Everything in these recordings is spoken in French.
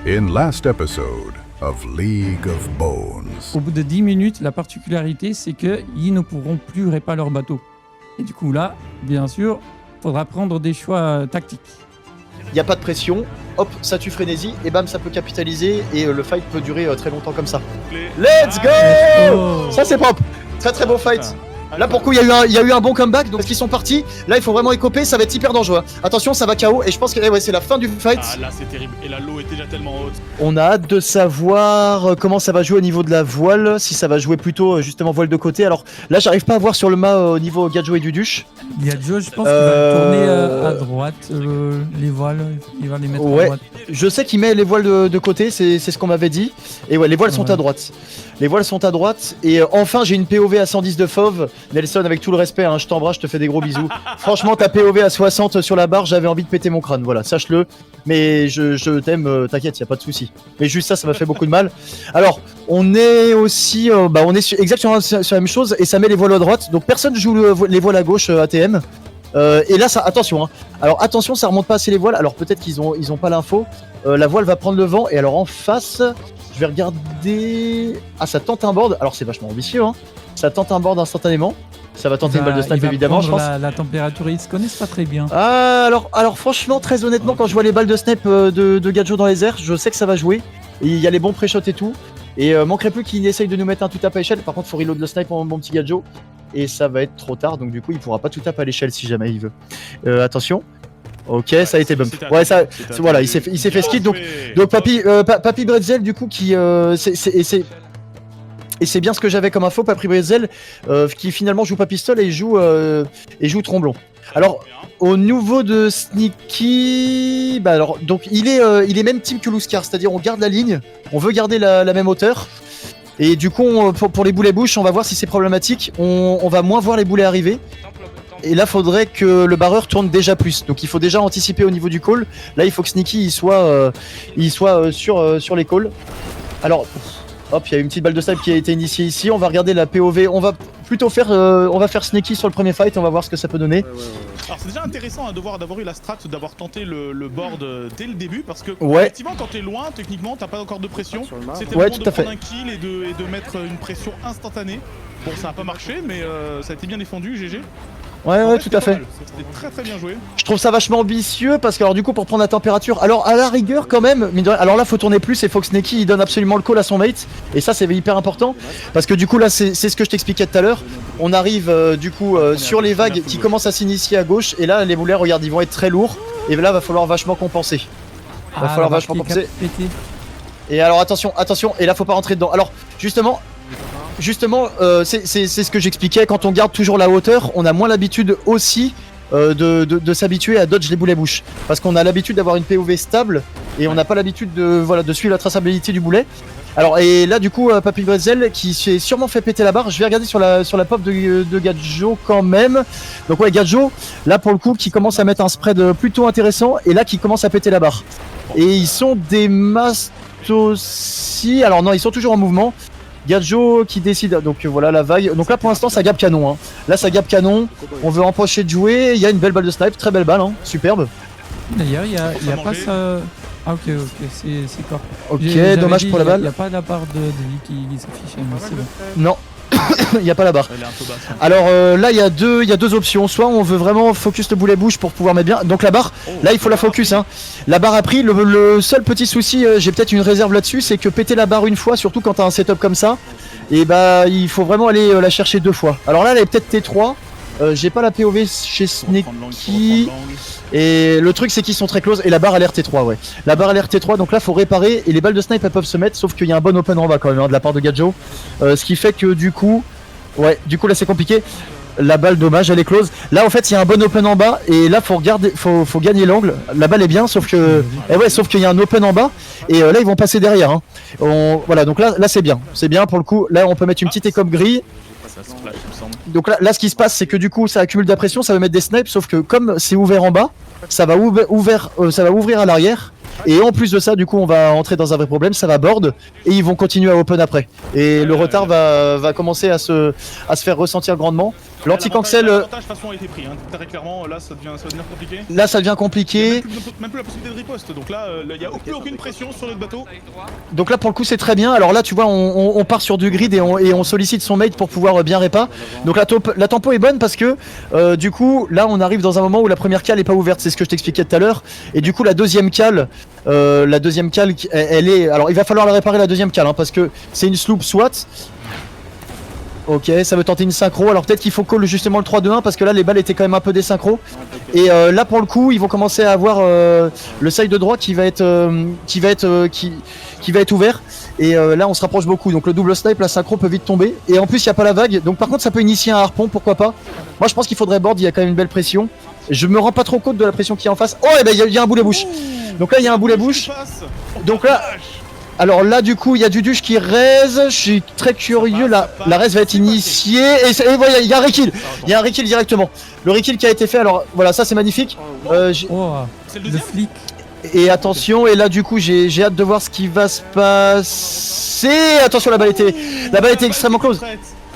In last episode of League of Bones. Au bout de 10 minutes, la particularité, c'est qu'ils ne pourront plus réparer leur bateau. Et du coup, là, bien sûr, il faudra prendre des choix tactiques. Il n'y a pas de pression, hop, ça tue frénésie, et bam, ça peut capitaliser, et le fight peut durer très longtemps comme ça. Let's go! Ça c'est propre. Très très beau fight. Là pour le coup il y a eu un bon comeback, donc ils sont partis. Là il faut vraiment écoper, ça va être hyper dangereux. Attention, ça va KO et je pense que ouais, c'est la fin du fight. Ah là c'est terrible, et la low est déjà tellement haute. On a hâte de savoir comment ça va jouer au niveau de la voile, si ça va jouer plutôt justement voile de côté. Alors là j'arrive pas à voir sur le mât au niveau Gadjo et Duduche. Gadjo, je pense qu'il va tourner à droite, les voiles, il va les mettre à droite. Je sais qu'il met les voiles de côté, c'est ce qu'on m'avait dit. Et ouais, les voiles sont à droite. Les voiles sont à droite. Et enfin, j'ai une POV à 110 de fauve. Nelson, avec tout le respect, hein, je t'embrasse, je te fais des gros bisous. Franchement, ta POV à 60 sur la barre, j'avais envie de péter mon crâne. Voilà, sache-le. Mais je t'aime, t'inquiète, y a pas de souci. Mais juste ça m'a fait beaucoup de mal. Alors, on est aussi, on est exactement sur la même chose et ça met les voiles à droite. Donc personne ne joue les voiles à gauche ATM. Et là, ça, attention. Hein. Alors attention, ça remonte pas assez les voiles. Alors peut-être qu'ils ont pas l'info. La voile va prendre le vent et alors en face, je vais regarder. Ah, ça tente un board. Alors c'est vachement ambitieux. Hein. Ça tente un board instantanément. Ça va tenter une balle de snipe évidemment, je pense. La température, ils se connaissent pas très bien. Ah, alors franchement, très honnêtement, quand je vois les balles de snipe de Gadjo dans les airs, je sais que ça va jouer. Et il y a les bons pré-shots et tout. Et manquerait plus qu'il essaye de nous mettre un tout tap à échelle. Par contre, faut reload le snipe mon petit Gadjo. Et ça va être trop tard, donc du coup, il pourra pas tout tap à l'échelle si jamais il veut. Attention. Ok, ça a été bump. Ouais, ça, voilà, il s'est fait skid. Donc Papy Bretzel, du coup, qui et c'est bien ce que j'avais comme info, Papy Bretzel, qui finalement joue pas pistol et joue tromblon. Alors, au niveau de Sneaky, donc il est même team que Luscar, c'est-à-dire on garde la ligne, on veut garder la même hauteur. Et du coup, pour les boulets bouches, on va voir si c'est problématique. On va moins voir les boulets arriver. Et là, faudrait que le barreur tourne déjà plus. Donc, il faut déjà anticiper au niveau du call. Là, il faut que Sneaky il soit sur les calls. Alors, hop, il y a une petite balle de snipe qui a été initiée ici. On va regarder la POV. On va plutôt faire, Sneaky sur le premier fight. On va voir ce que ça peut donner. Alors, c'est déjà intéressant d'avoir eu la strat, d'avoir tenté le board dès le début. Parce que, effectivement, quand t'es loin, techniquement, t'as pas encore de pression. C'était le moment de prendre un kill et de mettre une pression instantanée. Bon, ça a pas marché, mais ça a été bien défendu, GG. Ouais, tout à fait. C'était très très bien joué. Je trouve ça vachement ambitieux parce que alors du coup pour prendre la température, alors à la rigueur quand même, alors là faut tourner plus et faut que Sneaky il donne absolument le call à son mate et ça c'est hyper important parce que du coup là c'est ce que je t'expliquais tout à l'heure. On arrive sur les vagues qui commencent à s'initier à gauche et là les boulets regarde ils vont être très lourds et là va falloir vachement compenser. Et alors attention et là faut pas rentrer dedans. Alors justement c'est ce que j'expliquais, quand on garde toujours la hauteur, on a moins l'habitude aussi de s'habituer à dodge les boulets bouches. Parce qu'on a l'habitude d'avoir une POV stable et on n'a pas l'habitude de suivre la traçabilité du boulet. Alors et là du coup Papy Bretzel qui s'est sûrement fait péter la barre. Je vais regarder sur la pop de Gadjo quand même. Donc ouais, Gadjo là pour le coup qui commence à mettre un spread plutôt intéressant et là qui commence à péter la barre. Et ils sont des masses aussi. Alors non, ils sont toujours en mouvement. Gadjo qui décide, donc voilà la vague. Donc là pour l'instant ça gap canon. Hein. Là ça gap canon. On veut empocher de jouer. Il y a une belle balle de snipe, très belle balle, hein. Superbe. D'ailleurs il y a pas ça. Ah ok, c'est corps. Ok, dommage pour la balle. Il n'y a pas la barre de vie qui s'affiche, mais c'est bon. Non. Il n'y a pas la barre. Alors là il y a deux options. Soit on veut vraiment focus le boulet bouche pour pouvoir mettre bien. Donc la barre, là il faut la focus. Hein. La barre a pris. Le seul petit souci, j'ai peut-être une réserve là-dessus, c'est que péter la barre une fois, surtout quand t'as un setup comme ça, et il faut vraiment aller la chercher deux fois. Alors là elle est peut-être T3. J'ai pas la POV chez Sneaky. Et le truc c'est qu'ils sont très close et la barre a l'air T3 ouais. La barre a l'air T3 donc là faut réparer et les balles de snipe elles peuvent se mettre sauf qu'il y a un bon open en bas quand même hein, de la part de Gadjo. Ce qui fait que du coup là c'est compliqué. La balle dommage elle est close. Là en fait il y a un bon open en bas et là faut regarder, faut gagner l'angle. La balle est bien sauf que sauf qu'il y a un open en bas et là ils vont passer derrière. Hein. Voilà donc là c'est bien pour le coup. Là on peut mettre une petite écope grille. Donc là ce qui se passe c'est que du coup ça accumule de la pression, ça va mettre des snipes sauf que comme c'est ouvert en bas, ça va ouvrir à l'arrière et en plus de ça du coup on va entrer dans un vrai problème, ça va board et ils vont continuer à open après et le retard va commencer à se faire ressentir grandement. L'anti-cancel... L'avantage de toute façon a été pris, hein. Très clairement, là ça va devenir compliqué. Là ça devient compliqué. Même plus la possibilité de riposte, donc là il n'y a plus aucune pression sur notre bateau. Donc là pour le coup c'est très bien, alors là tu vois on part sur du grid et on sollicite son mate pour pouvoir bien répa. Donc la tempo est bonne parce que du coup là on arrive dans un moment où la première cale est pas ouverte, c'est ce que je t'expliquais tout à l'heure. Et du coup la deuxième cale, elle est... Alors il va falloir la réparer la deuxième cale, hein, parce que c'est une sloop SWAT. Ok, ça veut tenter une synchro, alors peut-être qu'il faut call justement le 3-2-1 parce que là les balles étaient quand même un peu désynchro. Et là pour le coup ils vont commencer à avoir le side de droit qui va être ouvert. Et là on se rapproche beaucoup, donc le double snipe, la synchro peut vite tomber. Et en plus il n'y a pas la vague, donc par contre ça peut initier un harpon, pourquoi pas. Moi je pense qu'il faudrait board, il y a quand même une belle pression. Je me rends pas trop compte de la pression qu'il y a en face. Oh et ben il y a un boulet bouche. Donc là il y a un boulet bouche. Donc là... Alors là du coup il y a du duche qui raise, je suis très curieux, la raise va être initiée et voilà il y a un rekill, il y a un rekill directement. Le rekill qui a été fait, alors voilà ça c'est magnifique. C'est le flic. Et attention, et là du coup j'ai hâte de voir ce qui va se passer. Attention la balle était extrêmement close.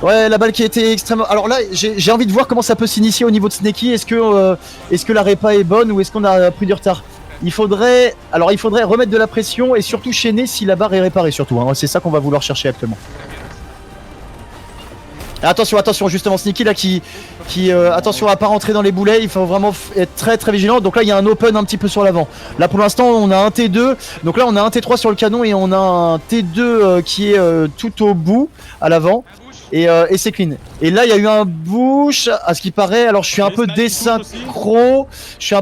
Ouais, la balle qui était extrêmement... Alors là j'ai envie de voir comment ça peut s'initier au niveau de Sneaky, est-ce que la répa est bonne ou est-ce qu'on a pris du retard. Il faudrait remettre de la pression et surtout chaîner si la barre est réparée surtout, hein. C'est ça qu'on va vouloir chercher actuellement. Attention justement Sneaky là qui attention à pas rentrer dans les boulets, il faut vraiment être très très vigilant. Donc là il y a un open un petit peu sur l'avant. Là pour l'instant on a un T2, donc là on a un T3 sur le canon et on a un T2 qui est tout au bout à l'avant. Et c'est clean. Et là il y a eu un bush à ce qui paraît. Alors je suis un peu désynchro. J'ai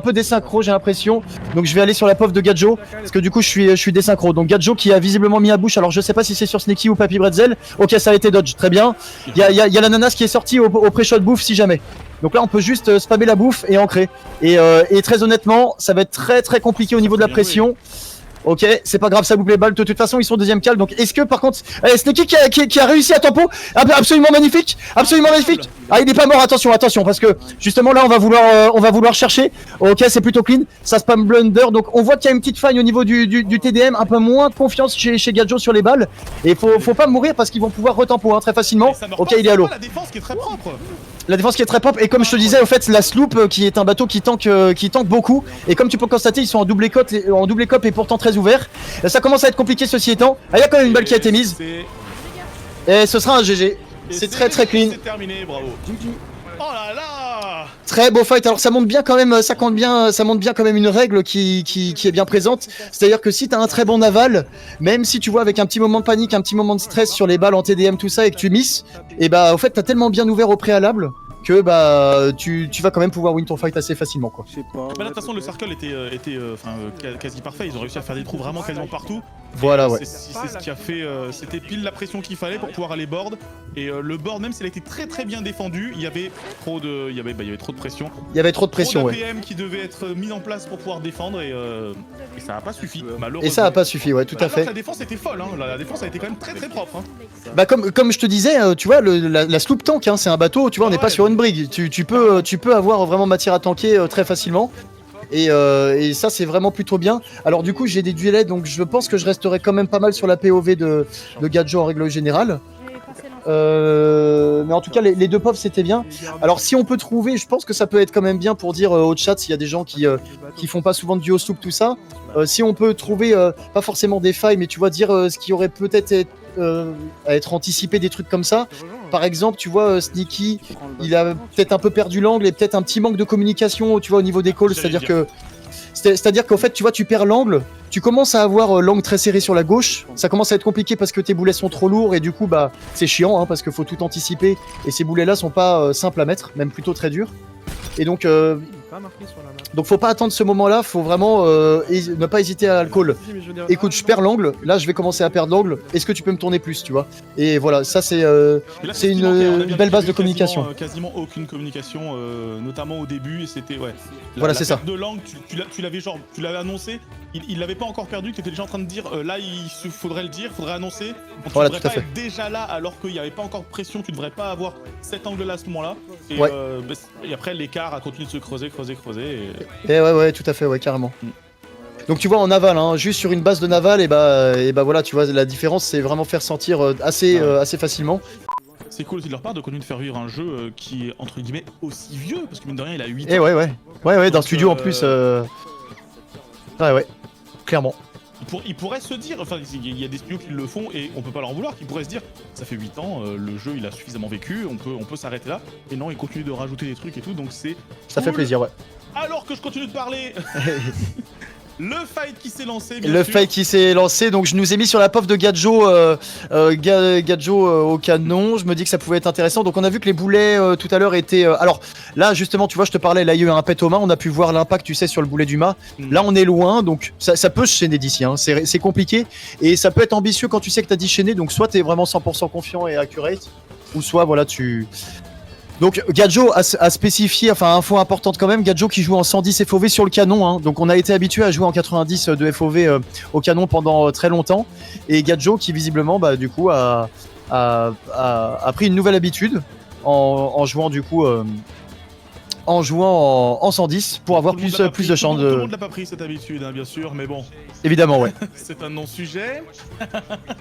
l'impression. Donc je vais aller sur la POF de Gadjo. Parce que du coup je suis désynchro. Donc Gadjo qui a visiblement mis à bush. Alors je sais pas si c'est sur Sneaky ou Papy Bretzel. Ok ça a été dodge, très bien. Il y a l'ananas qui est sorti au pré-shot bouffe si jamais. Donc là on peut juste spammer la bouffe et ancrer. Et très honnêtement ça va être très très compliqué au niveau de la pression. Ok, c'est pas grave, ça boucle les balles. De toute façon, ils sont deuxième cale. Donc, est-ce que par contre, Sneaky qui a réussi à tempo, absolument magnifique, absolument magnifique. Ah, il est pas mort. Attention, parce que justement là, on va vouloir chercher. Ok, c'est plutôt clean. Ça spam blunder. Donc, on voit qu'il y a une petite faille au niveau du TDM, un peu moins de confiance chez Gadjo sur les balles. Et faut pas mourir parce qu'ils vont pouvoir retempo très facilement. Ok, il est à l'eau. La défense qui est très propre. La défense qui est très propre, et comme je te disais, au fait, la sloop qui est un bateau qui tank beaucoup, et comme tu peux constater, ils sont en double cop et pourtant très ouverts. Ça commence à être compliqué ceci étant. Ah, il y a quand même une balle qui a été mise. Et ce sera un GG. C'est très très clean. C'est terminé, bravo. Oh là là. Très beau fight. Alors ça montre bien quand même, ça montre bien quand même une règle qui est bien présente. C'est-à-dire que si t'as un très bon naval, même si tu vois avec un petit moment de panique, un petit moment de stress sur les balles en TDM tout ça et que tu misses, et bah au fait t'as tellement bien ouvert au préalable que bah tu vas quand même pouvoir win ton fight assez facilement quoi. Bah là de toute façon le circle était quasi parfait, ils ont réussi à faire des trous vraiment quasiment partout. Voilà ouais. C'est ce qui a fait, c'était pile la pression qu'il fallait pour pouvoir aller board. Et le board même s'il a été très très bien défendu, il y avait trop de, il y avait trop de pression. Il y avait trop de pression trop ouais. d'APM qui devait être mis en place pour pouvoir défendre et ça n'a pas suffi malheureusement. Et ça n'a pas suffi ouais tout à fait. La défense était folle, hein. La défense a été quand même très très propre. Hein. Bah comme je te disais, tu vois la sloop tank, hein, c'est un bateau, tu vois on n'est pas sur une brigue. Tu peux avoir vraiment matière à tanker très facilement. Et ça c'est vraiment plutôt bien. Alors du coup j'ai des duelets donc je pense que je resterai quand même pas mal sur la POV de Gadjo en règle générale. Mais en tout cas les deux POV c'était bien. Alors si on peut trouver, je pense que ça peut être quand même bien pour dire au chat s'il y a des gens qui font pas souvent de duo sloop tout ça. Si on peut trouver pas forcément des failles mais tu vois dire ce qui aurait peut-être à être anticipé, des trucs comme ça. Par exemple, tu vois, Sneaky, il a peut-être un peu perdu l'angle et peut-être un petit manque de communication, tu vois, au niveau des calls. C'est-à-dire qu'en fait, tu vois, tu perds l'angle, tu commences à avoir l'angle très serré sur la gauche. Ça commence à être compliqué parce que tes boulets sont trop lourds et du coup, bah, c'est chiant, hein, parce qu'il faut tout anticiper. Et ces boulets-là sont pas simples à mettre, même plutôt très durs. Et donc, faut pas attendre ce moment-là, faut vraiment ne pas hésiter à le call. Écoute, je perds l'angle, là je vais commencer à perdre l'angle, est-ce que tu peux me tourner plus, tu vois? Et voilà, ça c'est une belle base de communication. Quasiment aucune communication, notamment au début, et c'était, ouais. Voilà, c'est ça. De l'angle, tu l'avais annoncé, il l'avait pas encore perdu, tu étais déjà en train de dire, là il faudrait le dire, faudrait annoncer. Donc, voilà, tu devrais pas être déjà là alors qu'il n'y avait pas encore de pression, tu devrais pas avoir cet angle-là à ce moment-là. Et, ouais. Et après l'écart a continué de se creuser. Et ouais, tout à fait, ouais, carrément. Donc tu vois en naval, hein, juste sur une base de naval, et bah voilà, tu vois la différence, c'est vraiment faire sentir assez facilement. C'est cool aussi de leur part de continuer de faire vivre un jeu qui est entre guillemets aussi vieux, parce que mine de rien il a 8 ans. Et ouais, dans le studio en plus. Ouais, clairement. Il pourrait se dire, enfin il y a des studios qui le font et on peut pas leur en vouloir, qui pourraient se dire ça fait 8 ans, le jeu il a suffisamment vécu, on peut s'arrêter là. Et non, il continue de rajouter des trucs et tout, donc c'est ça fait plaisir, ouais. Alors que je continue de parler, le fight qui s'est lancé, fight qui s'est lancé, donc je nous ai mis sur la POF de Gadjo, Gadjo au canon. Je me dis que ça pouvait être intéressant. Donc on a vu que les boulets tout à l'heure étaient. Alors là justement, tu vois, je te parlais, là il y a eu un pet au mât, on a pu voir l'impact, tu sais, sur le boulet du mât. Là on est loin, donc ça peut se chaîner d'ici, hein. C'est compliqué et ça peut être ambitieux quand tu sais que t'as 10 chaînés. Donc soit t'es vraiment 100% confiant et accurate, ou soit voilà tu. Donc Gadjo a spécifié, enfin info importante quand même, Gadjo qui joue en 110 FOV sur le canon, hein. Donc on a été habitué à jouer en 90 de FOV au canon pendant très longtemps, et Gadjo qui visiblement bah, du coup a pris une nouvelle habitude en jouant du coup en 110 pour avoir plus de chances de... Tout le monde l'a pas pris cette habitude, hein, bien sûr, mais bon. Évidemment, ouais. C'est un non-sujet.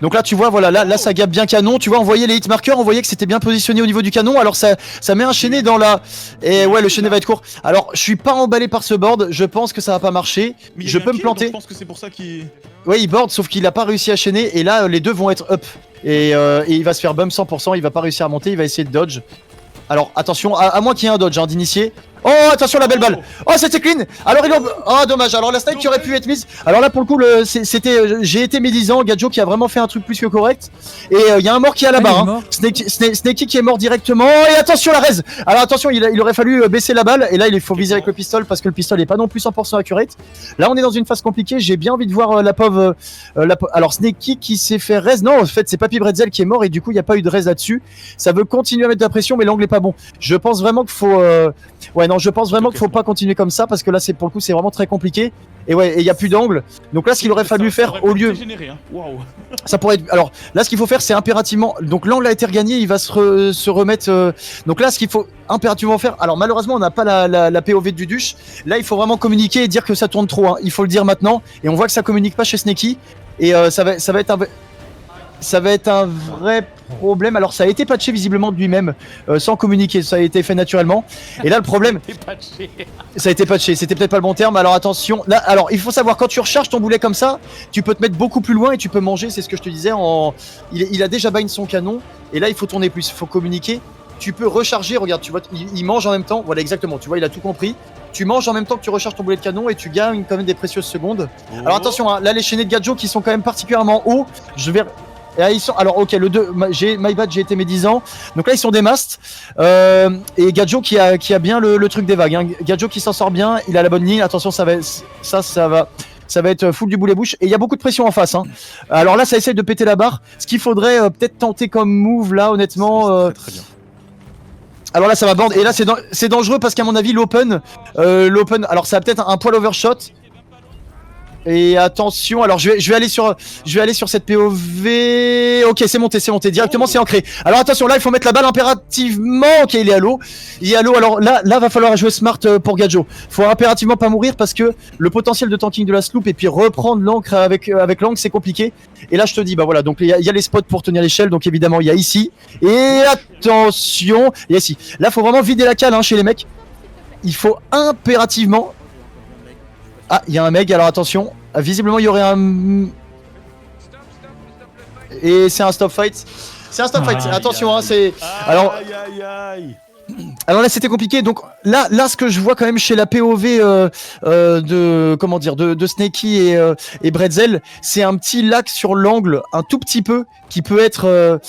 Donc là, tu vois, voilà, là ça gabe bien canon. Tu vois, on voyait les hit markers, on voyait que c'était bien positionné au niveau du canon. Alors ça met un chaîné dans la... Et ouais, le chaîné va être court. Alors, je suis pas emballé par ce board. Je pense que ça va pas marcher. Je peux me planter. Je pense que c'est pour ça qu'il... Ouais, il board, sauf qu'il a pas réussi à chaîner. Et là, les deux vont être up. Et il va se faire bump 100%. Il va pas réussir à monter. Il va essayer de dodge. Alors attention, à moins qu'il y ait un dodge hein, d'initié. Oh attention la belle balle. Oh c'était clean. Alors oh dommage. Alors la snake qui aurait pu être mise. Alors là pour le coup j'ai été médisant. Gadjo qui a vraiment fait un truc plus que correct. Et il y a un mort qui est à la barre hein. Snakey qui est mort directement. Et attention la raise. Alors attention il aurait fallu baisser la balle. Et là il faut viser avec le pistolet parce que le pistolet est pas non plus 100% accurate. Là on est dans une phase compliquée. J'ai bien envie de voir la pauvre alors Snakey qui s'est fait raise. Non en fait c'est Papy Bretzel qui est mort. Et du coup il n'y a pas eu de raise là-dessus. Ça veut continuer à mettre de la pression mais l'angle est pas bon. Je pense vraiment qu'il faut ouais non je pense vraiment qu'il faut pas continuer comme ça parce que là c'est pour le coup c'est vraiment très compliqué et ouais et il y a plus d'angle. Donc là ce qu'il aurait fallu faire au lieu hein. Wow. Ça pourrait être... Alors là ce qu'il faut faire c'est impérativement donc l'angle a été regagné, il va se remettre donc là ce qu'il faut impérativement faire, alors malheureusement on n'a pas la POV du Duche. Là il faut vraiment communiquer et dire que ça tourne trop hein. Il faut le dire maintenant et on voit que ça communique pas chez Snakey et ça va être un vrai problème. Alors ça a été patché visiblement de lui-même sans communiquer, ça a été fait naturellement. Et là le problème, ça a été patché, c'était peut-être pas le bon terme. Alors attention, là, alors il faut savoir quand tu recharges ton boulet comme ça, tu peux te mettre beaucoup plus loin et tu peux manger, c'est ce que je te disais. Il a déjà bind son canon et là il faut tourner plus, il faut communiquer. Tu peux recharger, regarde, tu vois, il mange en même temps. Voilà exactement, tu vois, il a tout compris. Tu manges en même temps que tu recharges ton boulet de canon et tu gagnes quand même des précieuses secondes. Alors attention, hein, là les chaînés de Gadjo qui sont quand même particulièrement hauts, je vais... Et là, ils sont... Alors ok, le 2, my bad, j'ai été médisant. Donc là ils sont des mastes et Gadjo qui a bien le truc des vagues hein. Gadjo qui s'en sort bien, il a la bonne ligne. Attention, ça va être full du boulet bouche et il y a beaucoup de pression en face hein. Alors là ça essaye de péter la barre. Ce qu'il faudrait peut-être tenter comme move là honnêtement très bien. Alors là ça va bande et là c'est dangereux parce qu'à mon avis l'open alors ça a peut-être un poil overshot. Et attention, alors je vais aller sur cette POV. Ok, c'est monté directement, c'est ancré. Alors attention, là il faut mettre la balle impérativement. Ok, il est à l'eau. Alors là va falloir jouer smart pour Gadjo. Faut impérativement pas mourir parce que le potentiel de tanking de la sloop et puis reprendre l'ancre avec l'angle c'est compliqué. Et là je te dis bah voilà, donc il y a les spots pour tenir l'échelle, donc évidemment il y a ici. Et attention, il y a ici. Là faut vraiment vider la cale hein, chez les mecs. Il faut impérativement... Ah, il y a un mec, alors attention. Visiblement, il y aurait un... Et c'est un stop fight. C'est un stop fight, attention, hein, c'est... Alors... Alors là c'était compliqué, donc là ce que je vois quand même chez la POV de Snakey et Bretzel, c'est un petit lac sur l'angle, un tout petit peu, qui peut être un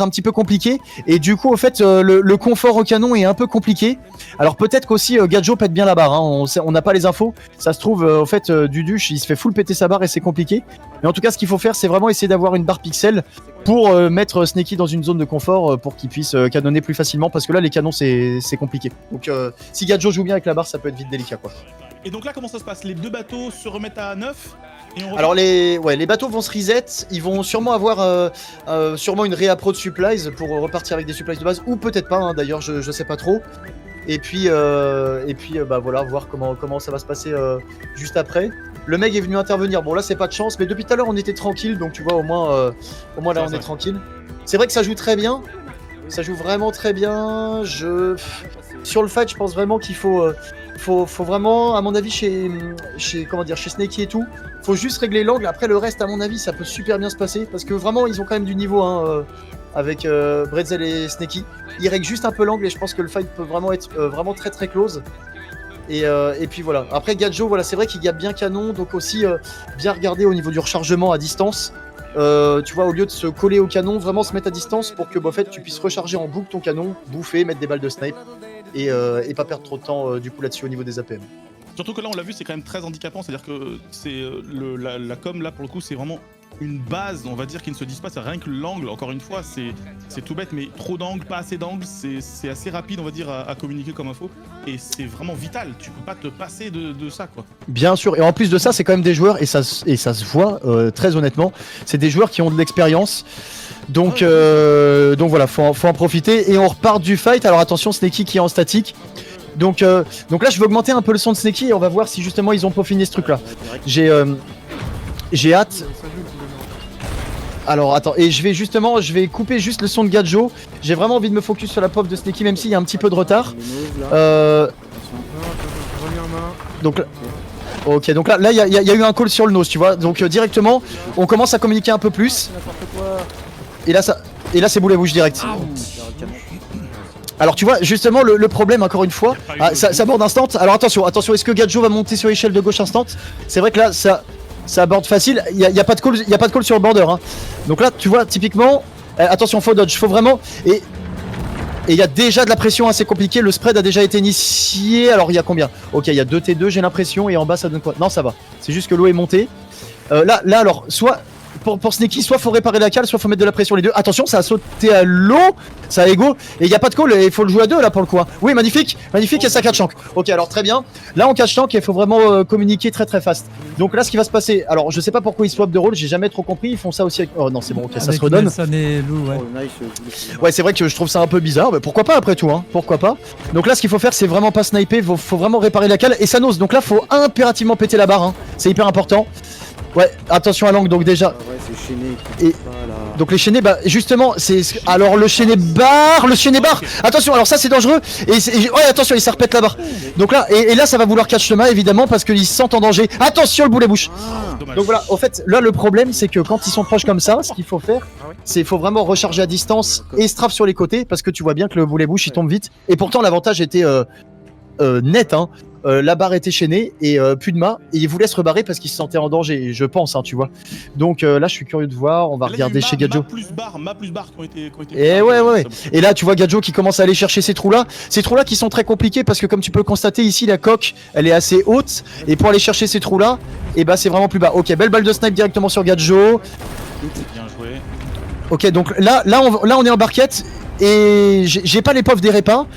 petit peu compliqué, et du coup au fait le confort au canon est un peu compliqué. Alors peut-être qu'aussi Gadjo pète bien la barre, hein. On n'a pas les infos, ça se trouve au fait Duduche il se fait full péter sa barre et c'est compliqué, mais en tout cas ce qu'il faut faire c'est vraiment essayer d'avoir une barre pixel pour mettre Snakey dans une zone de confort pour qu'il puisse canonner plus facilement, parce que là les canons c'est compliqué. Donc si Gadjo joue bien avec la barre ça peut être vite délicat quoi. Et donc là comment ça se passe? Les deux bateaux se remettent à 9 et on alors les bateaux vont se reset, ils vont sûrement avoir sûrement une réappro de supplies pour repartir avec des supplies de base, ou peut-être pas hein, d'ailleurs je sais pas trop. Et puis bah voilà, voir comment ça va se passer juste après. Le mec est venu intervenir, bon là c'est pas de chance, mais depuis tout à l'heure on était tranquille, donc tu vois au moins là on est tranquille. C'est vrai que ça joue très bien, Ça joue vraiment très bien. Sur le fight, je pense vraiment qu'il faut vraiment, à mon avis, chez Snakey et tout, faut juste régler l'angle. Après, le reste, à mon avis, ça peut super bien se passer. Parce que vraiment, ils ont quand même du niveau hein, avec Bretzel et Snakey. Ils règlent juste un peu l'angle et je pense que le fight peut vraiment être vraiment très très close. Et puis voilà. Après, Gadjo, voilà, c'est vrai qu'il gappe bien canon. Donc aussi, bien regarder au niveau du rechargement à distance. Tu vois, au lieu de se coller au canon, vraiment se mettre à distance pour que en fait, tu puisses recharger en boucle ton canon, bouffer, mettre des balles de snipe et pas perdre trop de temps du coup là-dessus au niveau des APM. Surtout que là, on l'a vu, c'est quand même très handicapant, c'est-à-dire que c'est la com là pour le coup, c'est vraiment une base, on va dire, qui ne se disent pas, c'est rien que l'angle, encore une fois, c'est tout bête, mais trop d'angles, pas assez d'angles, c'est assez rapide, on va dire, à communiquer comme info, et c'est vraiment vital, tu peux pas te passer de ça, quoi. Bien sûr, et en plus de ça, c'est quand même des joueurs, et ça se voit, très honnêtement, c'est des joueurs qui ont de l'expérience, donc voilà, faut en profiter, et on repart du fight. Alors attention, Snakey qui est en statique. Donc là, je vais augmenter un peu le son de Snakey, et on va voir si justement ils ont peaufiné ce truc-là. J'ai hâte. Alors attends, et je vais couper juste le son de Gadjo. J'ai vraiment envie de me focus sur la pop de Snakey, même s'il y a un petit peu de retard. Donc ok, donc là il y a eu un call sur le nose, tu vois. Donc directement, on commence à communiquer un peu plus. Et là c'est boulet bouche direct. Alors tu vois, justement le problème encore une fois, ça borde instant. Alors attention, est-ce que Gadjo va monter sur l'échelle de gauche instant? C'est vrai que là ça borde facile, il y a pas de call sur le border hein. Donc là tu vois typiquement, attention, faut dodge, faut vraiment, et il y a déjà de la pression assez compliquée, le spread a déjà été initié. Alors il y a combien? Ok, il y a 2 T2 j'ai l'impression, et en bas ça donne quoi? Non, ça va, c'est juste que l'eau est montée. Là alors, soit pour Snakey, soit faut réparer la cale, soit faut mettre de la pression, les deux. Attention, ça a sauté à l'eau, ça a ego, et il n'y a pas de call, et il faut le jouer à deux là pour le coup. Oui, magnifique, et ça catch tank. Ok, alors très bien. Là on catch tank et il faut vraiment communiquer très très fast. Donc là ce qui va se passer, alors je sais pas pourquoi ils swap de rôle, j'ai jamais trop compris, ils font ça aussi avec... Oh non, c'est bon, ok, ça se redonne. Ouais, c'est vrai que je trouve ça un peu bizarre, mais pourquoi pas après tout, hein, pourquoi pas. Donc là ce qu'il faut faire, c'est vraiment pas sniper, faut vraiment réparer la cale, et ça nose. Donc là faut impérativement péter la barre, hein. C'est hyper important. Ouais, attention à l'angle, donc déjà. Ouais, c'est chaîné. Et donc les chaînés, bah justement, c'est alors le chaîné barre, Attention, alors ça c'est dangereux. Ouais, attention, il se répète la barre. Donc là, et là ça va vouloir catch le mât évidemment parce qu'ils se sentent en danger. Attention le boulet bouche. Donc voilà, au fait, là le problème c'est que quand ils sont proches comme ça, ce qu'il faut faire, c'est faut vraiment recharger à distance et strap sur les côtés parce que tu vois bien que le boulet bouche il tombe vite. Et pourtant l'avantage était net, hein. La barre était chaînée et plus de mât, et il vous laisse rebarrer parce qu'il se sentait en danger, je pense, hein, tu vois. Donc là je suis curieux de voir, on va regarder chez Gadjo. Ma plus barre qui ont été et ouais. Et là tu vois Gadjo qui commence à aller chercher ces trous là qui sont très compliqués parce que comme tu peux le constater ici, la coque elle est assez haute, et pour aller chercher ces trous là, et bah c'est vraiment plus bas. Ok, belle balle de snipe directement sur Gadjo. Bien joué. Ok, donc là on est en barquette et j'ai pas les pofs des répins.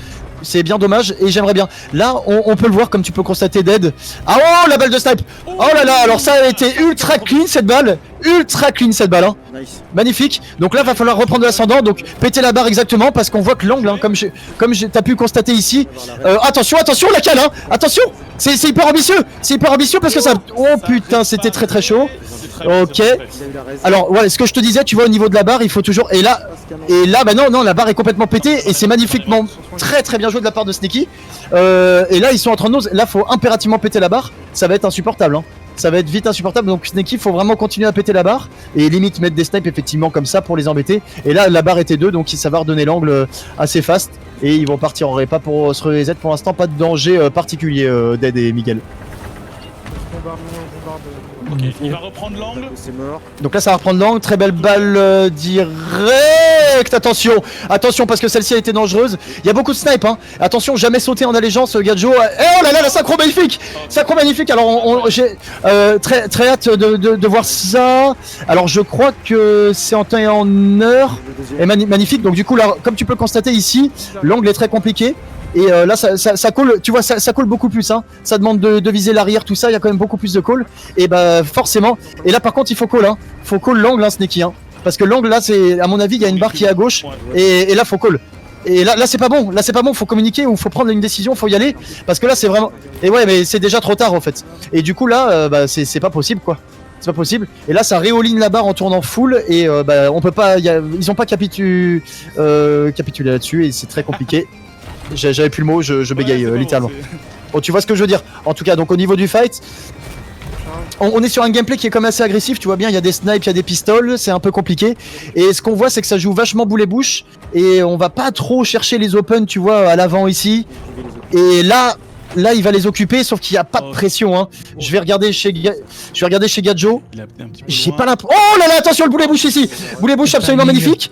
C'est bien dommage, et j'aimerais bien. Là, on peut le voir, comme tu peux constater, Dead. Ah oh, la balle de snipe. Oh là là, alors ça a été ultra clean cette balle. Hein. Nice. Magnifique. Donc là, va falloir reprendre l'ascendant, donc péter la barre exactement, parce qu'on voit que l'angle, hein, comme t'as pu constater ici. Attention, la cale, hein. Attention. C'est hyper ambitieux parce que ça... Oh putain, c'était très très chaud. Ok. Alors ouais, ce que je te disais, tu vois, au niveau de la barre, il faut toujours... Et là, bah non, la barre est complètement pétée, et c'est magnifiquement très très bien joué de la part de Snakey. Et là, ils sont en train de nose. Là, faut impérativement péter la barre. Ça va être insupportable, hein. Ça va être vite insupportable. Donc Snakey, faut vraiment continuer à péter la barre et limite mettre des snipes effectivement comme ça pour les embêter. Et là, la barre était 2, donc ça va redonner l'angle assez fast. Et ils vont partir en répa pour se reset. Pour l'instant, pas de danger particulier, Dead et Miguel. Ok, il va reprendre l'angle. C'est mort. Donc là ça va reprendre l'angle, très belle balle direct. Attention parce que celle-ci a été dangereuse. Il y a beaucoup de snipes, hein. Attention, jamais sauter en allégeance, Gadjo. Oh là là, la synchro magnifique. Alors j'ai très très hâte de voir ça. Alors je crois que c'est en temps et en heure. Et magnifique. Donc du coup là, comme tu peux le constater ici, l'angle est très compliqué. Et là ça colle, tu vois, ça colle beaucoup plus, hein. Ça demande de viser l'arrière, tout ça, il y a quand même beaucoup plus de call. Et bah forcément. Et là par contre il faut call, hein. Faut call l'angle, hein, Snakey, hein. Parce que l'angle là c'est, à mon avis, il y a une barre qui est à gauche. Et là faut call. Et là c'est pas bon, faut communiquer ou faut prendre une décision, faut y aller. Parce que là c'est vraiment... Et ouais, mais c'est déjà trop tard en fait. Et du coup là, bah c'est pas possible quoi. c'est pas possible. Et là ça réoligne la barre en tournant full et on peut pas, ils ont pas capitulé là-dessus et c'est très compliqué. J'avais plus le mot, je bégaye littéralement. Bon, tu vois ce que je veux dire. En tout cas, donc au niveau du fight, on est sur un gameplay qui est quand même assez agressif. Tu vois bien, il y a des snipes, il y a des pistoles, c'est un peu compliqué. Et ce qu'on voit, c'est que ça joue vachement boulet bouche. Et on va pas trop chercher les open, tu vois, à l'avant ici. Et là, il va les occuper, sauf qu'il n'y a pas de pression. Hein. Je vais regarder chez Gadjo. J'ai pas l'impression. Oh là là, attention, le boulet bouche ici. Boulet bouche absolument magnifique.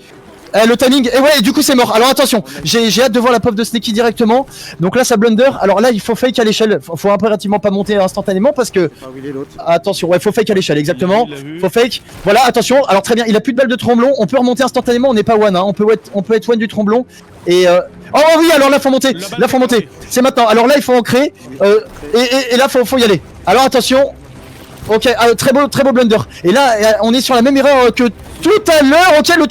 Le timing, et ouais, du coup c'est mort. Alors attention, j'ai hâte de voir la pop de Sneaky directement. Donc là ça blunder. Alors là il faut fake à l'échelle. Faut impérativement pas monter instantanément parce que. Attention, ouais, faut fake à l'échelle, exactement. Faut fake. Voilà, attention. Alors très bien, il a plus de balles de tromblon. On peut remonter instantanément. On n'est pas one. Hein. On peut être one du tromblon. Et oh oui, alors là faut monter. Là faut monter. C'est maintenant. Alors là il faut ancrer. Et là faut y aller. Alors attention. Ok, très beau blunder. Et là, on est sur la même erreur que tout à l'heure. Ok, le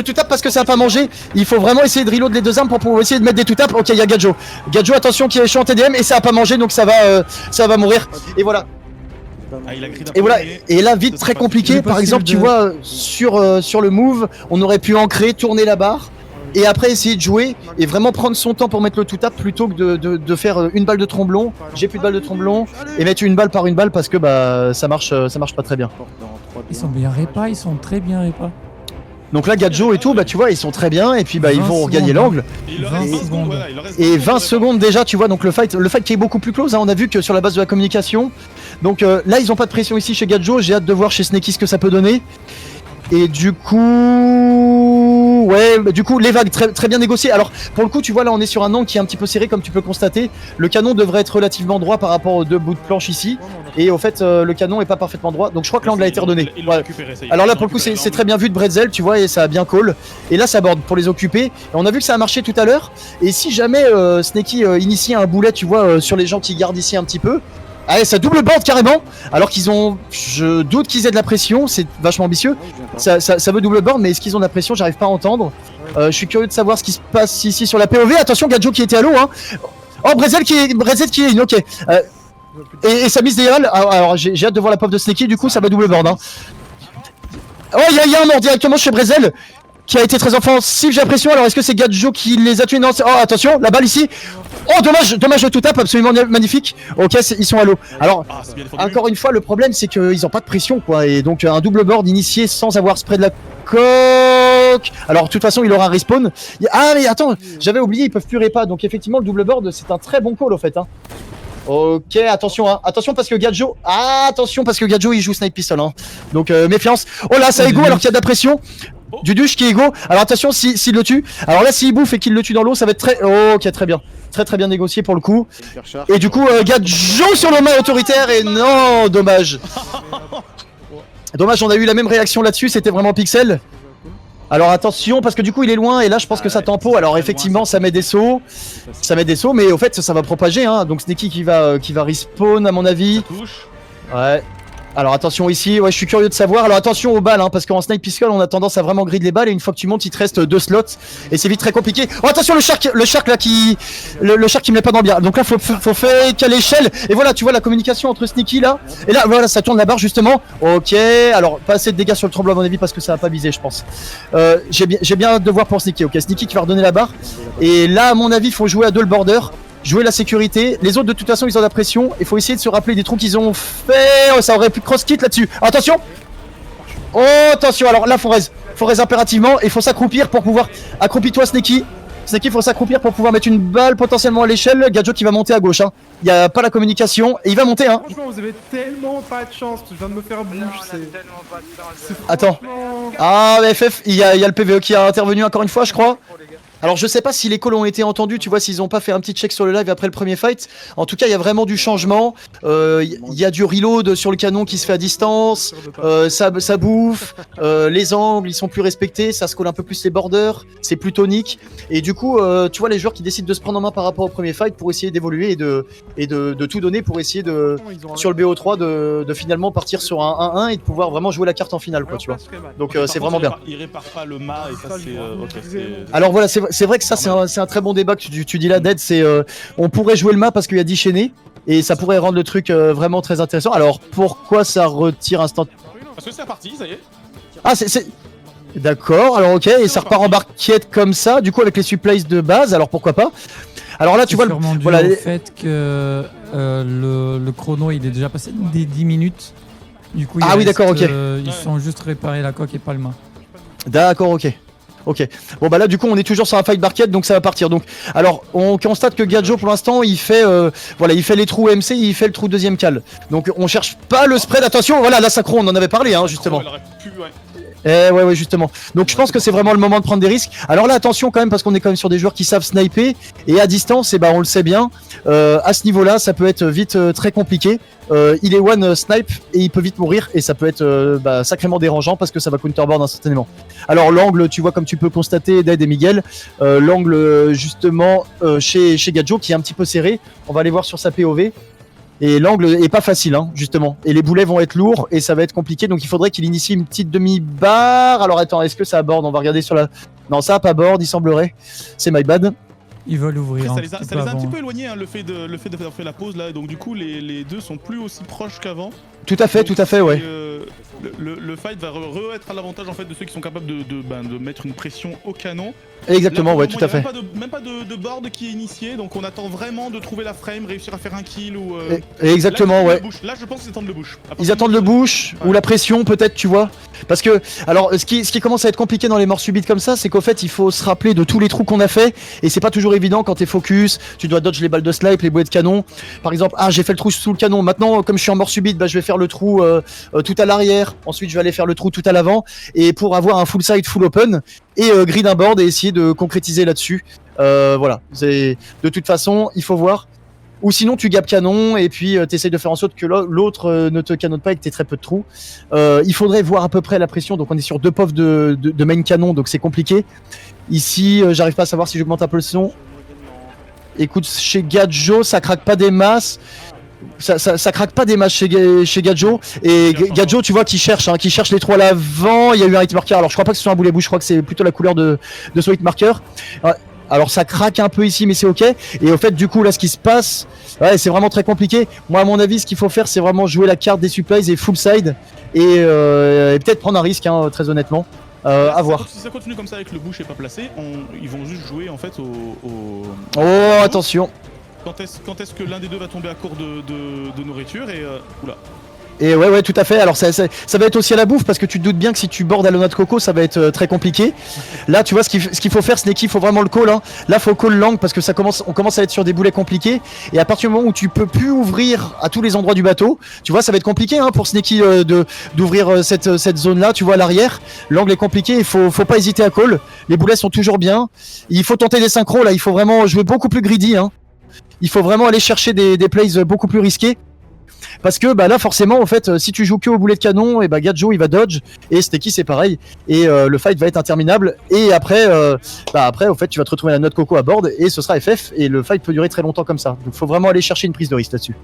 tout-tap parce que ça a pas mangé. Il faut vraiment essayer de reload les deux armes pour pouvoir essayer de mettre des tout-tap. Ok, il y a Gadjo. Gadjo, attention, qui est chaud en TDM et ça a pas mangé, donc ça va mourir. Et voilà. Et voilà. Et là, vite très compliqué. Par exemple, tu vois, sur le move, on aurait pu ancrer, tourner la barre. Et après essayer de jouer et vraiment prendre son temps pour mettre le tout-tap plutôt que de faire une balle de tromblon. J'ai plus de balle de tromblon et mettre une balle par une balle parce que ça marche pas très bien. Ils sont bien répas, ils sont très bien répas. Donc là Gadjo et tout, tu vois, ils sont très bien et puis ils vont regagner l'angle. Et 20 secondes déjà, tu vois, donc le fight qui est beaucoup plus close, hein, on a vu que sur la base de la communication. Donc là ils ont pas de pression ici chez Gadjo, j'ai hâte de voir chez Sneaky ce que ça peut donner. Et du coup, les vagues très bien négociées. Alors pour le coup, tu vois là, on est sur un angle qui est un petit peu serré, comme tu peux constater. Le canon devrait être relativement droit par rapport aux deux bouts de planche ici. Et au fait, le canon est pas parfaitement droit. Donc je crois que l'angle a été redonné. Ouais. Alors là, pour le coup, c'est très bien vu de Bretzel, tu vois, et ça a bien call. Et là, ça borde pour les occuper. Et on a vu que ça a marché tout à l'heure. Et si jamais Sneaky initie un boulet, tu vois, sur les gens qui gardent ici un petit peu. Allez, ça double board carrément. Alors qu'ils ont, je doute qu'ils aient de la pression, c'est vachement ambitieux. Ça veut double board, mais est-ce qu'ils ont de la pression? J'arrive pas à entendre. Je suis curieux de savoir ce qui se passe ici sur la POV. Attention, Gadjo qui était à l'eau. Hein. Oh, Bretzel qui est in, ok. Et ça mise des halles. Alors j'ai hâte de voir la pop de Sneaky, du coup ça va double board. Hein. Oh, il y a un mort directement chez Bretzel qui a été très offensif, j'ai l'impression. Alors est-ce que c'est Gadjo qui les a tués? Non, oh attention, la balle ici. Oh dommage le tout-tap, absolument magnifique. Ok, ils sont à l'eau. Alors, encore une fois, le problème c'est qu'ils ont pas de pression quoi. Et donc un double board initié sans avoir spray de la coque. Alors de toute façon il aura un respawn. Ah mais attends, j'avais oublié, ils peuvent plus répa. Donc effectivement le double board c'est un très bon call au fait. Hein. Ok, attention, hein. Attention parce que Gadjo il joue Snipe Pistol. Hein. Donc méfiance. Oh là, ça ego alors qu'il y a de la pression. Du douche qui est ego. Alors attention s'il le tue. Alors là s'il bouffe et qu'il le tue dans l'eau, ça va être très... Oh, ok, très bien. Très bien négocié pour le coup. Et du coup Gadjo sur le main autoritaire et non, dommage. Dommage, on a eu la même réaction là-dessus, c'était vraiment pixel. Alors attention parce que du coup il est loin et là je pense que ça tempo. Alors effectivement ça met des sauts. Mais au fait ça va propager hein. Donc Sneaky qui va respawn à mon avis. Ouais. Alors attention ici, ouais je suis curieux de savoir. Alors attention aux balles hein, parce qu'en snipe pistol on a tendance à vraiment grid les balles et une fois que tu montes il te reste 2 slots et c'est vite très compliqué. Oh attention le shark là qui le shark qui me met pas dans le bien. Donc là faut fake à l'échelle et voilà tu vois la communication entre Sneaky là et là voilà ça tourne la barre justement. Ok, alors pas assez de dégâts sur le tremblement à mon avis parce que ça va pas viser je pense. J'ai bien hâte de voir pour Sneaky. Ok, Sneaky qui va redonner la barre et là à mon avis faut jouer à 2 le border. Jouer la sécurité, les autres de toute façon ils ont de la pression, il faut essayer de se rappeler des trous qu'ils ont fait, oh, ça aurait pu cross-kit là-dessus, attention. Oh attention, alors là faut raise impérativement, et il faut s'accroupir pour pouvoir, accroupis-toi Sneaky, il faut s'accroupir pour pouvoir mettre une balle potentiellement à l'échelle, Gadjo qui va monter à gauche, hein. Il n'y a pas la communication, et il va monter hein. Franchement vous avez tellement pas de chance, je viens de me faire bouche, c'est... Attends, ah FF, il y a le PVE qui a intervenu encore une fois je crois. Alors je sais pas si les calls ont été entendus, tu vois, s'ils ont pas fait un petit check sur le live après le premier fight. En tout cas, il y a vraiment du changement. Il y a du reload sur le canon qui se fait à distance. Ça bouffe. Les angles, ils sont plus respectés. Ça se colle un peu plus les borders. C'est plus tonique. Et du coup, tu vois, les joueurs qui décident de se prendre en main par rapport au premier fight pour essayer d'évoluer et de tout donner pour essayer sur le BO3 de finalement partir sur un 1-1 et de pouvoir vraiment jouer la carte en finale, quoi, tu vois. Donc c'est vraiment bien. Il répare pas le mât et ça c'est... Alors voilà, c'est c'est vrai que ça c'est un très bon débat que tu dis là, Dead. C'est on pourrait jouer le map parce qu'il y a 10 chaînés et ça pourrait rendre le truc vraiment très intéressant. Alors pourquoi ça retire instant? Parce que c'est parti, ça y est. Ah c'est... D'accord, alors ok, et ça repart en barquette comme ça, du coup avec les supplies de base, alors pourquoi pas. Alors là tu vois, voilà, le fait que le chrono il est déjà passé des 10 minutes. Du coup, oui, d'accord, ok. Ils sont juste réparés la coque et pas le mât. D'accord, ok. Ok. Bon bah là du coup on est toujours sur un fight barquette donc ça va partir. Donc alors on constate que Gadjo pour l'instant il fait voilà, il fait les trous MC, il fait le trou deuxième cal. Donc on cherche pas le spread. Attention, voilà la Sacro on en avait parlé hein, justement. Ouais justement. Donc je pense que c'est vraiment le moment de prendre des risques. Alors là attention quand même parce qu'on est quand même sur des joueurs qui savent sniper et à distance et on le sait bien. À ce niveau-là ça peut être vite très compliqué. Il est one snipe et il peut vite mourir et ça peut être sacrément dérangeant parce que ça va counterboard instantanément. Alors l'angle tu vois comme tu peux constater Dead et Miguel, l'angle justement chez Gadjo qui est un petit peu serré. On va aller voir sur sa POV. Et l'angle est pas facile, hein, justement. Et les boulets vont être lourds et ça va être compliqué. Donc il faudrait qu'il initie une petite demi-barre. Alors attends, est-ce que ça aborde? On va regarder sur la... Non, ça a pas aborde, il semblerait. C'est my bad. Ils veulent ouvrir. Ça les a un petit peu éloignés, hein, le fait d'avoir fait la pause là. Donc du coup, les deux sont plus aussi proches qu'avant. Tout à fait, ouais. Le fight va être à l'avantage en fait de ceux qui sont capables de mettre une pression au canon. Exactement, là, ouais, tout à fait. Même pas de board qui est initié, donc on attend vraiment de trouver la frame, réussir à faire un kill ou... Exactement, ouais. Là je pense qu'ils attendent le bush. Ils attendent le bush, ou la pression peut-être, tu vois. Parce que, alors, ce qui commence à être compliqué dans les morts subites comme ça, c'est qu'au fait, il faut se rappeler de tous les trous qu'on a fait, et c'est pas toujours évident quand t'es focus, tu dois dodge les balles de snipe, les bouées de canon. Par exemple, j'ai fait le trou sous le canon, maintenant, comme je suis en mort subite, je vais faire le trou tout à l'arrière, ensuite je vais aller faire le trou tout à l'avant, et pour avoir un full side, full open, et grid un board et essayer de concrétiser là-dessus. Voilà, de toute façon, il faut voir. Ou sinon tu gap canon et puis t'essayes de faire en sorte que l'autre ne te canote pas et que t'aies très peu de trous. Il faudrait voir à peu près la pression, donc on est sur 2 pofs de main canon, donc c'est compliqué. Ici, j'arrive pas à savoir si j'augmente un peu le son. Écoute, chez Gadjo, ça craque pas des masses. Ça craque pas des masses chez Gadjo. Et Gadjo, tu vois, qui cherche les trous à l'avant. Il y a eu un hitmarker. Alors je crois pas que ce soit un boulet bouche, je crois que c'est plutôt la couleur de son hitmarker. Alors ça craque un peu ici mais c'est ok. Et au fait du coup là ce qui se passe, c'est vraiment très compliqué. Moi à mon avis ce qu'il faut faire c'est vraiment jouer la carte des supplies et full side. Et peut-être prendre un risque hein, très honnêtement. À voir. Si ça continue comme ça avec le bush et pas placé, ils vont juste jouer en fait au... Oh attention. Quand est-ce que l'un des deux va tomber à court de nourriture et... Oula. Et ouais tout à fait, alors ça va être aussi à la bouffe parce que tu te doutes bien que si tu bordes à la noix de coco ça va être très compliqué. Là tu vois ce qu'il faut faire Sneki, il faut vraiment le call hein. Là faut call l'angle parce que on commence à être sur des boulets compliqués. Et à partir du moment où tu peux plus ouvrir à tous les endroits du bateau, tu vois ça va être compliqué hein, pour Sneki d'ouvrir cette zone là, tu vois à l'arrière. L'angle est compliqué, il faut pas hésiter à call. Les boulets sont toujours bien. Il faut tenter des synchros là, il faut vraiment jouer beaucoup plus greedy hein. Il faut vraiment aller chercher des plays beaucoup plus risqués. Parce que là forcément en fait si tu joues que au boulet de canon et Gadjo il va dodge et Sneki c'est pareil et le fight va être interminable et après au fait tu vas te retrouver la noix de coco à board et ce sera FF et le fight peut durer très longtemps comme ça. Donc faut vraiment aller chercher une prise de risque là-dessus.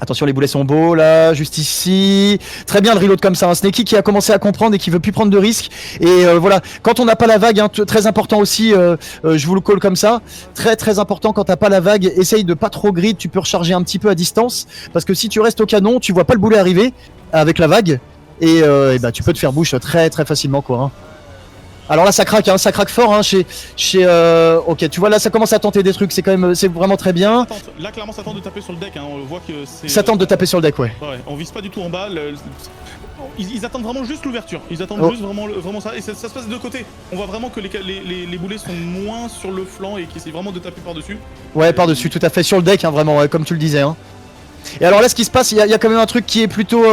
Attention les boulets sont beaux là, juste ici. Très bien le reload comme ça, un Sneki qui a commencé à comprendre et qui veut plus prendre de risques. Et voilà, quand on n'a pas la vague, hein, très important aussi, je vous le call comme ça. Très important quand t'as pas la vague, essaye de pas trop grid, tu peux recharger un petit peu à distance. Parce que si tu restes au canon, tu vois pas le boulet arriver avec la vague. Et tu peux te faire bouche très facilement quoi. Hein. Alors là ça craque fort hein, ok tu vois là ça commence à tenter des trucs, c'est vraiment très bien. Là clairement ça tente de taper sur le deck hein, on voit que c'est... Ça tente de taper sur le deck ouais. On vise pas du tout en bas, ils attendent vraiment juste l'ouverture, ils attendent juste vraiment ça et ça se passe des deux côtés. On voit vraiment que les boulets sont moins sur le flanc et qu'ils essaient vraiment de taper par dessus. Ouais par dessus tout à fait sur le deck hein, vraiment ouais, comme tu le disais hein. Et alors là ce qui se passe, il y a quand même un truc qui est plutôt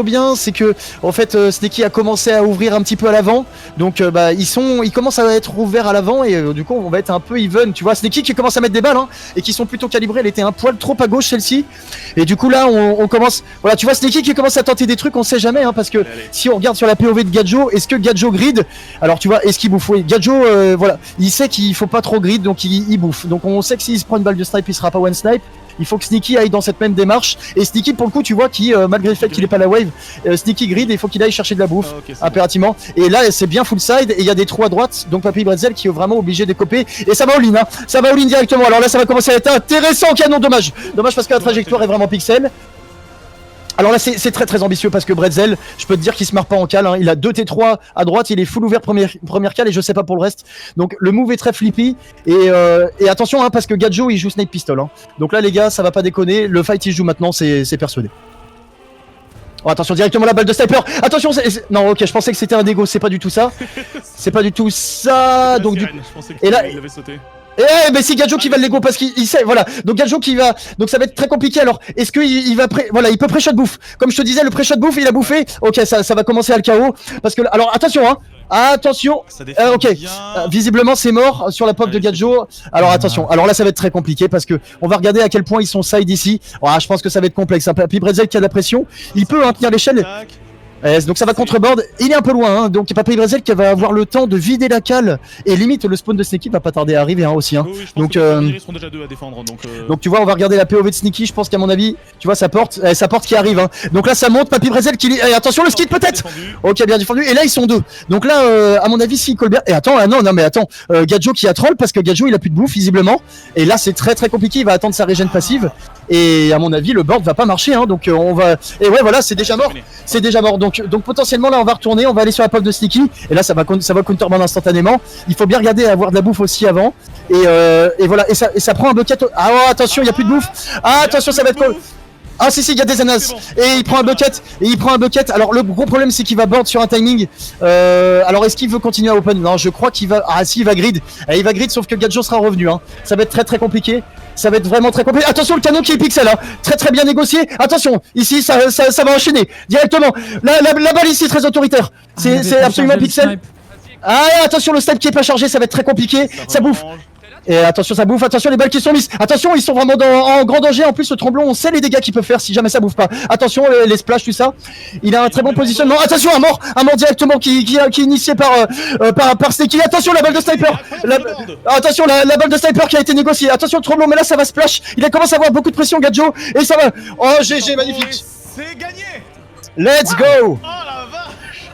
bien, c'est que en fait Sneki a commencé à ouvrir un petit peu à l'avant. Donc ils commencent à être ouverts à l'avant et du coup on va être un peu even, tu vois. Sneki qui commence à mettre des balles hein, et qui sont plutôt calibrées, elle était un poil trop à gauche celle-ci. Et du coup là on commence, voilà tu vois Sneki qui commence à tenter des trucs, on sait jamais hein, parce que si on regarde sur la POV de Gadjo, est-ce que Gadjo grid? Alors tu vois, est-ce qu'il bouffe? Oui, Gadjo voilà, il sait qu'il faut pas trop grid donc il bouffe. Donc on sait que s'il se prend une balle de snipe, il sera pas one snipe. Il faut que Sneaky aille dans cette même démarche. Et Sneaky, pour le coup, tu vois, qui malgré le fait qu'il est pas la wave, Sneaky grid, il faut qu'il aille chercher de la bouffe impérativement. Bon. Et là, c'est bien full side et il y a des trous à droite. Donc Papy Bretzel qui est vraiment obligé de décoper. Et ça va all-in, hein. Ça va all-in directement. Alors là, ça va commencer à être intéressant. Canon, dommage. Dommage parce que la trajectoire est vraiment pixel. Alors là c'est très ambitieux parce que Bretzel, je peux te dire qu'il se marre pas en cale, hein. Il a 2 T3 à droite, il est full ouvert première cale et je sais pas pour le reste. Donc le move est très flippy et attention hein, parce que Gadjo il joue Snipe Pistol hein. Donc là les gars ça va pas déconner, le fight il joue maintenant, c'est persuadé. Oh attention directement la balle de sniper. Attention non ok je pensais que c'était un dégo, c'est pas du tout ça. C'est pas du tout ça. Donc du et là eh mais c'est Gadjo qui va le Lego parce qu'il sait voilà. Donc Gadjo qui va donc ça va être très compliqué alors. Est-ce que il va voilà, il peut pré-shot bouffe. Comme je te disais le pré-shot bouffe, il a bouffé. OK, ça va commencer à le KO parce que alors attention hein. Attention. OK. Visiblement c'est mort sur la pop de Gadjo. Alors attention. Alors là ça va être très compliqué parce que on va regarder à quel point ils sont side ici. Oh, je pense que ça va être complexe. Un Papy Bretzel qui a de la pression, il peut hein, tenir l'échelle. Donc ça va contre-board, il est un peu loin, hein, donc Papy Bretzel qui va avoir le temps de vider la cale et limite le spawn de Sneaky va pas tarder à arriver hein, aussi. Hein. Oui, je pense que ils sont déjà 2 à défendre. Donc tu vois, on va regarder la POV de Sneaky, je pense qu'à mon avis, tu vois sa porte qui arrive. Hein. Donc là ça monte, Papy Bretzel qui... attention le skid peut-être. Ok bien défendu, et là ils sont 2. Donc là à mon avis si Colbert... Et attends, non mais attends, Gadjo qui a troll parce que Gadjo il a plus de bouffe visiblement. Et là c'est très compliqué, il va attendre sa régène passive. Et à mon avis le board va pas marcher hein, donc on va... Et ouais voilà c'est déjà mort. C'est déjà mort donc potentiellement là on va retourner, on va aller sur la pop de Sneaky et là ça va counterban instantanément. Il faut bien regarder à avoir de la bouffe aussi avant et voilà et ça prend un bucket. Ah oh, attention il y a plus de bouffe. Ah attention ça va être ah si il y a des anas bon. Et il prend un bucket alors le gros problème c'est qu'il va board sur un timing alors est-ce qu'il veut continuer à open? Non je crois qu'il va il va grid il va grid sauf que Gadjo sera revenu hein. Ça va être très compliqué. Ça va être vraiment très compliqué. Attention le canon qui est pixel hein. Très bien négocié. Attention, ici ça va enchaîner directement. La balle ici très autoritaire. C'est absolument pixel. Ah attention le snipe qui est pas chargé, ça va être très compliqué. Ça bouffe. Et attention ça bouffe, attention les balles qui sont mises. Attention ils sont vraiment en grand danger. En plus le tromblon on sait les dégâts qu'il peut faire si jamais ça bouffe pas. Attention les splash tout ça. Il a un très bon positionnement. Attention un mort directement qui est initié par Sneaky. Attention la balle de sniper. Attention la balle de sniper qui a été négociée. Attention le tromblon mais là ça va splash. Il commence à avoir beaucoup de pression Gadjo et ça va. Oh GG magnifique. C'est gagné. Let's go. Oh la vache.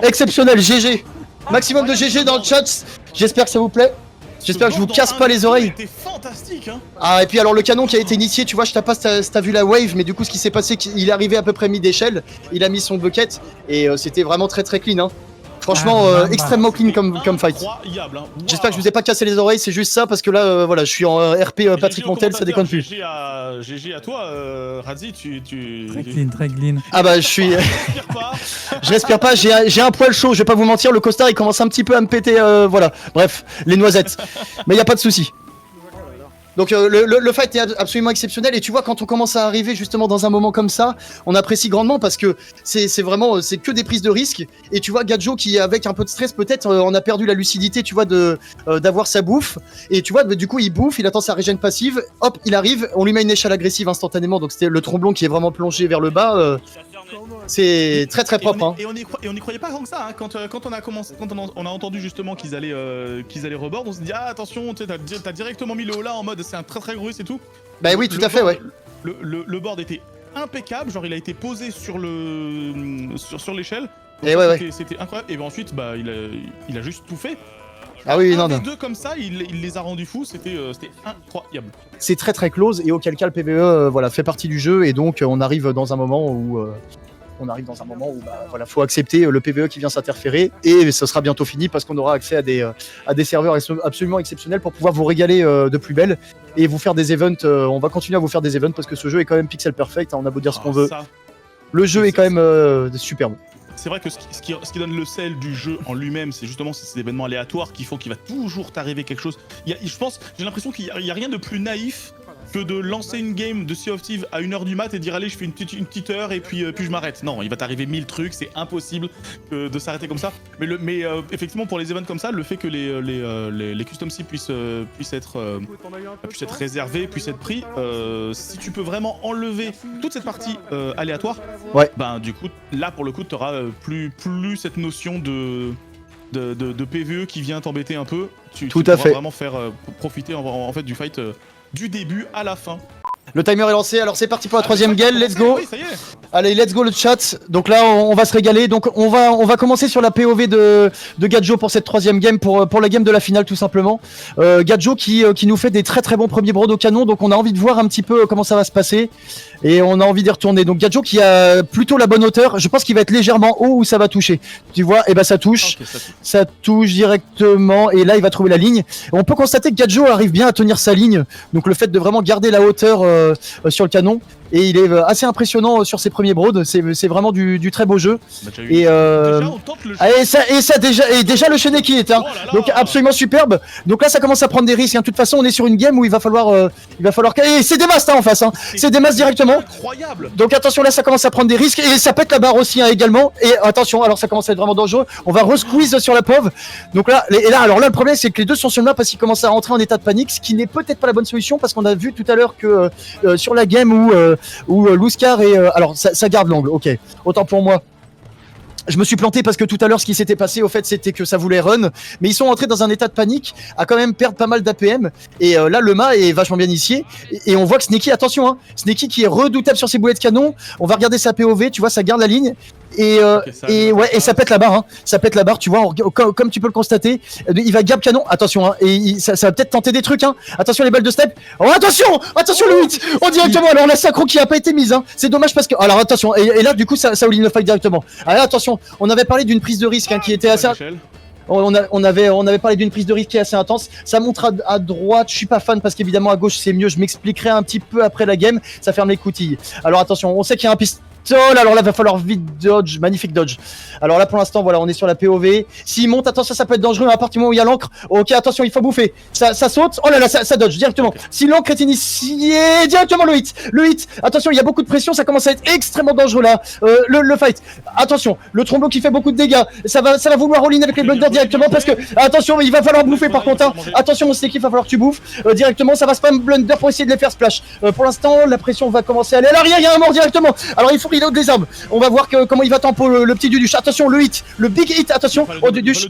Exceptionnel GG. Maximum de GG dans le chat. J'espère que ça vous plaît. J'espère que je vous casse pas les oreilles. C'était fantastique hein. Ah et puis alors le canon qui a été initié, tu vois, je sais pas si t'as vu la wave, mais du coup ce qui s'est passé, il est arrivé à peu près mid-échelle, il a mis son bucket et c'était vraiment très clean hein. Franchement extrêmement clean comme fight. Incroyable hein. Wow. J'espère que je vous ai pas cassé les oreilles, c'est juste ça parce que là voilà, je suis en RP Patrick Montel, ça déconne plus. GG à toi Radzi, tu... Très clean. Ah bah je suis... Je respire pas, j'ai un poil chaud, je vais pas vous mentir, le costard il commence un petit peu à me péter, voilà. Bref, les noisettes. Mais y a pas de souci. Donc le fight est absolument exceptionnel et tu vois quand on commence à arriver justement dans un moment comme ça, on apprécie grandement parce que c'est vraiment c'est que des prises de risques et tu vois Gadjo qui avec un peu de stress peut-être on a perdu la lucidité tu vois d'avoir sa bouffe et tu vois du coup il bouffe, il attend sa régène passive, hop il arrive, on lui met une échelle agressive instantanément donc c'était le tromblon qui est vraiment plongé vers le bas. C'est très propre hein. Et on y croyait pas tant que ça hein. Quand on a commencé, quand on a entendu justement qu'ils allaient reboard, on s'est dit ah attention t'as directement mis le haut là en mode c'est un très gros et tout. Bah oui tout à fait ouais. Le board était impeccable, genre il a été posé sur l'échelle. Et ouais. C'était incroyable et ben ensuite bah il a juste tout fait. Ah oui non. Deux comme ça, il les a rendus fous, c'était incroyable. C'est très close et auquel cas le PvE voilà fait partie du jeu et donc on arrive dans un moment où bah, voilà, faut accepter le PvE qui vient s'interférer et ce sera bientôt fini parce qu'on aura accès à des serveurs absolument exceptionnels pour pouvoir vous régaler de plus belle et vous faire des events. On va continuer à vous faire des events parce que ce jeu est quand même pixel perfect, hein, on a beau dire ce qu'on veut. Le jeu est quand même superbe. C'est vrai que ce qui donne le sel du jeu en lui-même, c'est justement ces événements aléatoires qui font qu'il va toujours t'arriver quelque chose. Je pense, j'ai l'impression qu'il y a rien de plus naïf que de lancer une game de Sea of Thieves à 1h du mat et dire allez je fais une petite heure et puis je m'arrête. Non, il va t'arriver 1000 trucs, c'est impossible de s'arrêter comme ça. Mais effectivement pour les events comme ça, le fait que les custom sea puissent être réservés, puissent être pris, si tu peux vraiment enlever toute cette partie aléatoire, ouais. Ben du coup là pour le coup tu auras plus cette notion de PvE qui vient t'embêter un peu. Tu pourras vraiment faire profiter en fait du fight du début à la fin. Le timer est lancé, alors c'est parti pour la troisième game, let's go. Oui, ça y est. Allez, let's go le chat. Donc là, on va se régaler. Donc on va commencer sur la POV de Gadjo pour cette troisième game, pour la game de la finale tout simplement. Gadjo qui nous fait des très très bons premiers brods au canon. Donc on a envie de voir un petit peu comment ça va se passer. Et on a envie d'y retourner. Donc Gadjo qui a plutôt la bonne hauteur. Je pense qu'il va être légèrement haut où ça va toucher. Tu vois, et ben ça touche. Okay, ça touche directement. Et là, il va trouver la ligne. On peut constater que Gadjo arrive bien à tenir sa ligne. Donc le fait de vraiment garder la hauteur sur le canon. Et il est assez impressionnant sur ses premiers brods. C'est vraiment du très beau jeu. Et, déjà, on tente le jeu. et déjà le Sheneki est donc absolument superbe. Donc là ça commence à prendre des risques. De toute façon on est sur une game où il va falloir et c'est des masses en face. C'est des masses directement. Incroyable. Donc attention là ça commence à prendre des risques et ça pète la barre aussi également. Et attention alors ça commence à être vraiment dangereux. On va re-squeeze sur la pauvre. Donc là le problème c'est que les deux sont sur le map parce qu'ils commencent à rentrer en état de panique, ce qui n'est peut-être pas la bonne solution parce qu'on a vu tout à l'heure que sur la game où Luscar et alors ça garde l'angle, ok, autant pour moi. Je me suis planté parce que tout à l'heure ce qui s'était passé au fait c'était que ça voulait run, mais ils sont entrés dans un état de panique, à quand même perdre pas mal d'APM et là le mât est vachement bien initié et on voit que Sneaky, attention Sneaky qui est redoutable sur ses boulets de canon, on va regarder sa POV, tu vois ça garde la ligne et ça pète la barre, ça pète la barre, tu vois, comme tu peux le constater, il va gab canon, attention et ça va peut-être tenter des trucs, attention les balles de step, oh attention le 8, directement, alors la synchro qui a pas été mise, c'est dommage parce que, alors attention, et là du coup ça all-in le fight directement, alors attention, on avait parlé d'une prise de risque qui était assez... On avait parlé d'une prise de risque qui est assez intense. Ça montre à droite, je suis pas fan parce qu'évidemment à gauche c'est mieux, je m'expliquerai un petit peu après la game, ça ferme les coutilles. Alors attention, on sait qu'il y a un pistolet, alors là va falloir vite dodge, magnifique dodge. Alors là pour l'instant voilà on est sur la POV. S'il monte, attention ça peut être dangereux à partir du moment où il y a l'encre. Ok attention il faut bouffer, ça saute, oh là là ça dodge directement. Si l'encre est initiée, directement le hit, attention il y a beaucoup de pression, ça commence à être extrêmement dangereux là. Le fight, attention, le tromblon qui fait beaucoup de dégâts, ça va vouloir all-in avec les blunders directement parce que, attention il va falloir bouffer par contre, attention mon sticky, il va falloir que tu bouffes directement, ça va spam blunder pour essayer de les faire splash. Pour l'instant la pression va commencer à aller à l'arrière, il y a un mort directement, alors il faut reload les armes, on va voir comment il va tempo le petit Duduche, attention le hit, le big hit, attention, Duduche,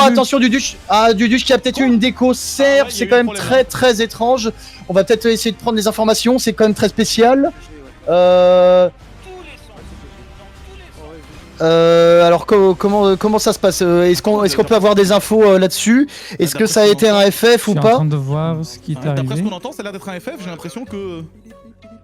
attention Duduche, Duduche qui a peut-être eu une déco serve, c'est quand même très très étrange, on va peut-être essayer de prendre des informations, c'est quand même très spécial. Alors comment ça se passe, est-ce qu'on peut avoir des infos là-dessus, est-ce que ça a été un FF ou pas? Je suis en train de voir ce qui est D'après ce arrivé. qu'on entend, ça a l'air d'être un FF, j'ai l'impression que...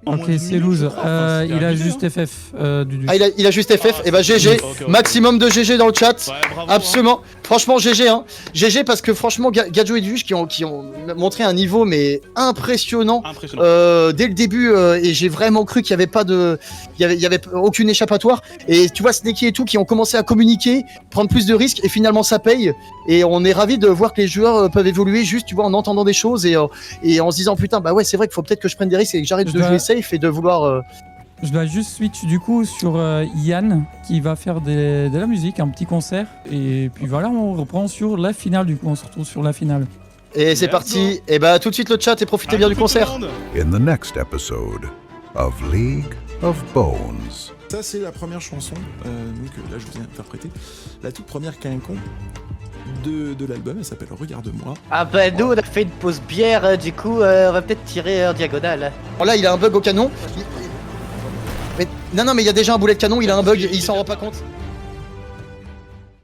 Ok, c'est loose. Il a juste FF du. Ah, il a juste FF, et bah GG, okay. Maximum de GG dans le chat. Ouais, bravo, absolument, franchement GG GG parce que franchement Gadjo et Duduche qui ont montré un niveau mais impressionnant. Dès le début et j'ai vraiment cru qu'il y avait pas il y avait aucune échappatoire et tu vois Sneaky et tout qui ont commencé à communiquer, prendre plus de risques et finalement ça paye et on est ravis de voir que les joueurs peuvent évoluer juste tu vois en entendant des choses et en se disant putain bah ouais c'est vrai qu'il faut peut-être que je prenne des risques et que j'arrête de jouer safe et de vouloir... Je dois juste switch du coup sur Yann qui va faire de la musique, un petit concert. Et puis voilà, on reprend sur la finale du coup, on se retrouve sur la finale. Et c'est parti, et bah tout de suite le chat et profitez bien du concert. In the next episode of League of Bones. Ça c'est la première chanson, donc là je vous ai interprété, la toute première Quinconce de l'album, elle s'appelle Regarde-moi. Ah bah nous on a fait une pause bière, du coup on va peut-être tirer en diagonale. Alors là il a un bug au canon. Mais, non mais il y a déjà un boulet de canon, il a un bug, il s'en rend pas compte.